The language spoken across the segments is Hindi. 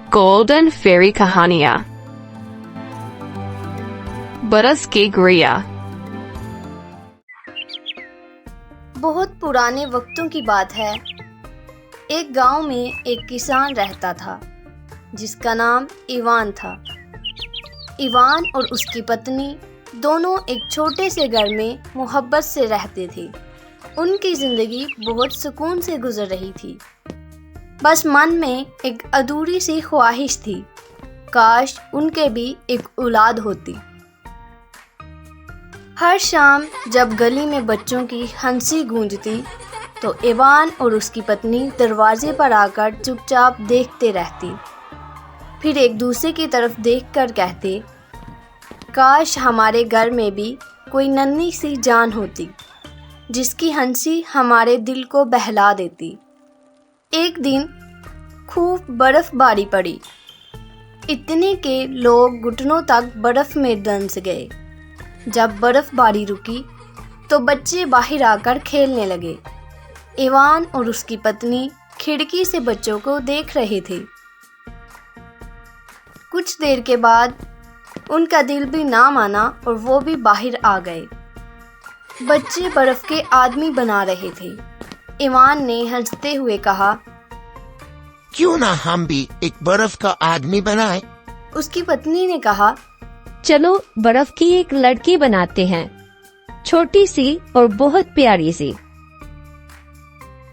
गोल्डन फेरी कहानियाँ। बरस की गुड़िया। बहुत पुराने वक्तों की बात है। एक गांव में एक किसान रहता था जिसका नाम इवान था। इवान और उसकी पत्नी दोनों एक छोटे से घर में मोहब्बत से रहते थे। उनकी जिंदगी बहुत सुकून से गुजर रही थी। बस मन में एक अधूरी सी ख्वाहिश थी, काश उनके भी एक औलाद होती। हर शाम जब गली में बच्चों की हंसी गूंजती तो इवान और उसकी पत्नी दरवाजे पर आकर चुपचाप देखते रहती। फिर एक दूसरे की तरफ देखकर कहते, काश हमारे घर में भी कोई नन्ही सी जान होती जिसकी हंसी हमारे दिल को बहला देती। एक दिन खूब बर्फबारी पड़ी, इतने के लोग घुटनों तक बर्फ में दंस गए। जब बर्फबारी रुकी तो बच्चे बाहर आकर खेलने लगे। इवान और उसकी पत्नी खिड़की से बच्चों को देख रहे थे। कुछ देर के बाद उनका दिल भी ना माना और वो भी बाहर आ गए। बच्चे बर्फ के आदमी बना रहे थे। इवान ने हंसते हुए कहा, क्यों ना हम भी एक बर्फ का आदमी बनाएं? उसकी पत्नी ने कहा, चलो बर्फ की एक लड़की बनाते हैं, छोटी सी और बहुत प्यारी सी।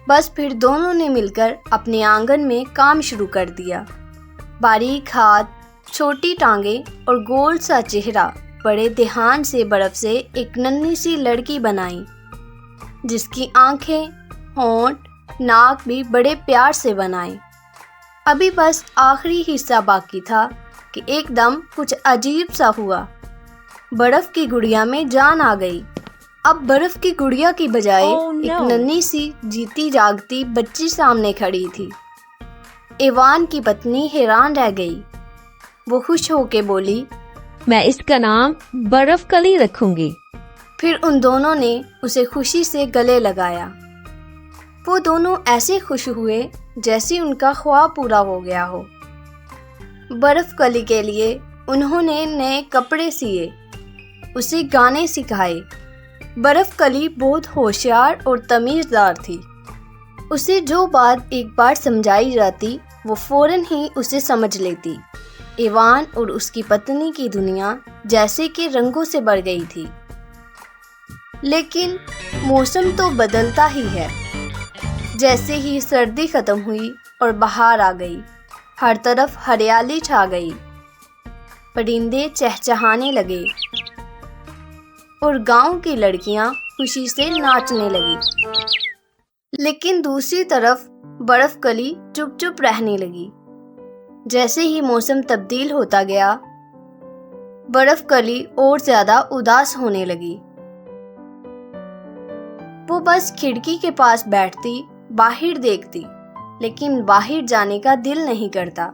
बस फिर दोनों ने मिलकर अपने आंगन में काम शुरू कर दिया। बारीक हाथ, छोटी टांगे और गोल सा चेहरा, बड़े ध्यान से बर्फ से एक नन्ही सी लड़की बनाई जिसकी आंखें, होंठ, नाक भी बड़े प्यार से बनाए। अभी बस आखिरी हिस्सा बाकी था कि एकदम कुछ अजीब सा हुआ। बर्फ की गुड़िया में जान आ गई। अब बर्फ की गुड़िया की बजाय एक नन्ही सी जीती जागती बच्ची सामने खड़ी थी। इवान की पत्नी हैरान रह गई। वो खुश होके बोली, मैं इसका नाम बर्फ कली रखूंगी। फिर उन दोनों ने उसे खुशी से गले लगाया। वो दोनों ऐसे खुश हुए जैसे उनका ख्वाब पूरा हो गया हो। बर्फ कली के लिए उन्होंने नए कपड़े सिए, उसे गाने सिखाए। बर्फ कली बहुत होशियार और तमीज़दार थी। उसे जो बात एक बार समझाई जाती वो फौरन ही उसे समझ लेती। इवान और उसकी पत्नी की दुनिया जैसे कि रंगों से भर गई थी। लेकिन मौसम तो बदलता ही है। जैसे ही सर्दी खत्म हुई और बहार आ गई, हर तरफ हरियाली छा गई। परिंदे चहचहाने लगे और गांव की लड़कियां खुशी से नाचने लगी। लेकिन दूसरी तरफ बर्फ कली चुप चुप रहने लगी। जैसे ही मौसम तब्दील होता गया, बर्फ कली और ज्यादा उदास होने लगी। वो बस खिड़की के पास बैठती, बाहर देखती, लेकिन बाहर जाने का दिल नहीं करता।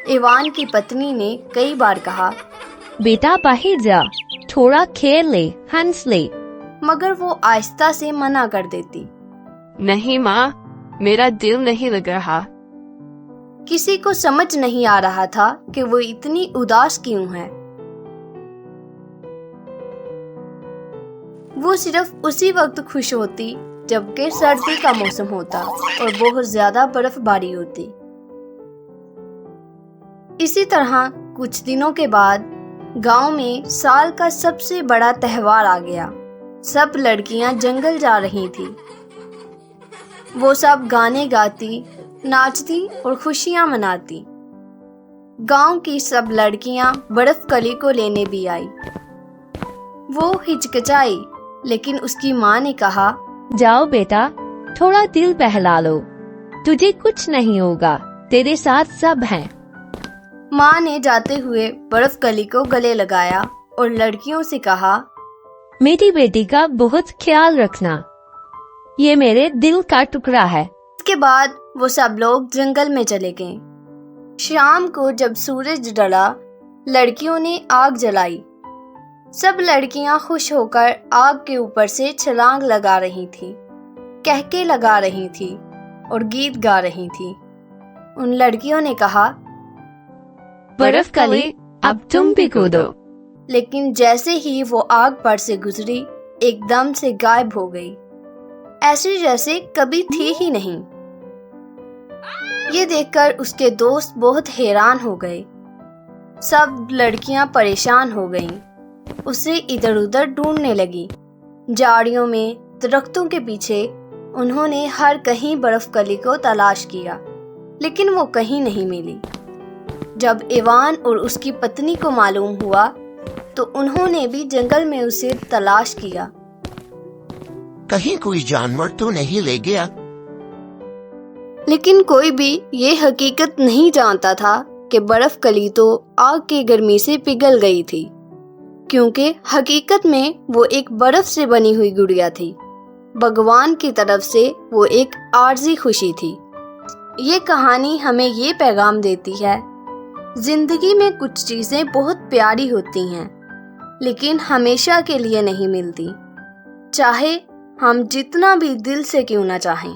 इवान की पत्नी ने कई बार कहा, बेटा बाहर जा, थोड़ा खेल ले, हंस ले। मगर वो आहिस्ता से मना कर देती। नहीं माँ, मेरा दिल नहीं लग रहा। किसी को समझ नहीं आ रहा था कि वो इतनी उदास क्यों है। वो सिर्फ उसी वक्त खुश होती जबकि सर्दी का मौसम होता और बहुत ज्यादा बर्फबारी होती। इसी तरह कुछ दिनों के बाद गांव में साल का सबसे बड़ा त्योहार आ गया। सब लड़कियां जंगल जा रही थी। वो सब गाने गाती, नाचती और खुशियां मनाती। गांव की सब लड़कियां बर्फ कली को लेने भी आई। वो हिचकिचाई, लेकिन उसकी माँ ने कहा, जाओ बेटा, थोड़ा दिल बहला लो, तुझे कुछ नहीं होगा, तेरे साथ सब हैं। माँ ने जाते हुए बर्फ कली को गले लगाया और लड़कियों से कहा, मेरी बेटी का बहुत ख्याल रखना, ये मेरे दिल का टुकड़ा है। इसके बाद वो सब लोग जंगल में चले गए। शाम को जब सूरज ढला, लड़कियों ने आग जलाई। सब लड़कियां खुश होकर आग के ऊपर से छलांग लगा रही थी। कहके लगा रही थी और गीत गा रही थी। उन लड़कियों ने कहा, बर्फ कली अब तुम भी कूदो। लेकिन जैसे ही वो आग पर से गुजरी एकदम से गायब हो गई, ऐसे जैसे कभी थी ही नहीं। ये देखकर उसके दोस्त बहुत हैरान हो गए। सब लड़कियां परेशान हो गईं। उसे इधर उधर ढूंढने लगी। झाड़ियों में, दरख्तों के पीछे उन्होंने हर कहीं बर्फ कली को तलाश किया, लेकिन वो कहीं नहीं मिली। जब इवान और उसकी पत्नी को मालूम हुआ तो उन्होंने भी जंगल में उसे तलाश किया। कहीं कोई जानवर तो नहीं ले गया? लेकिन कोई भी ये हकीकत नहीं जानता था कि बर्फ कली तो आग की गर्मी से पिघल गई थी, क्योंकि हकीकत में वो एक बर्फ से बनी हुई गुड़िया थी। भगवान की तरफ से वो एक आर्जी खुशी थी। ये कहानी हमें ये पैगाम देती है, जिंदगी में कुछ चीजें बहुत प्यारी होती हैं, लेकिन हमेशा के लिए नहीं मिलती, चाहे हम जितना भी दिल से क्यों ना चाहें।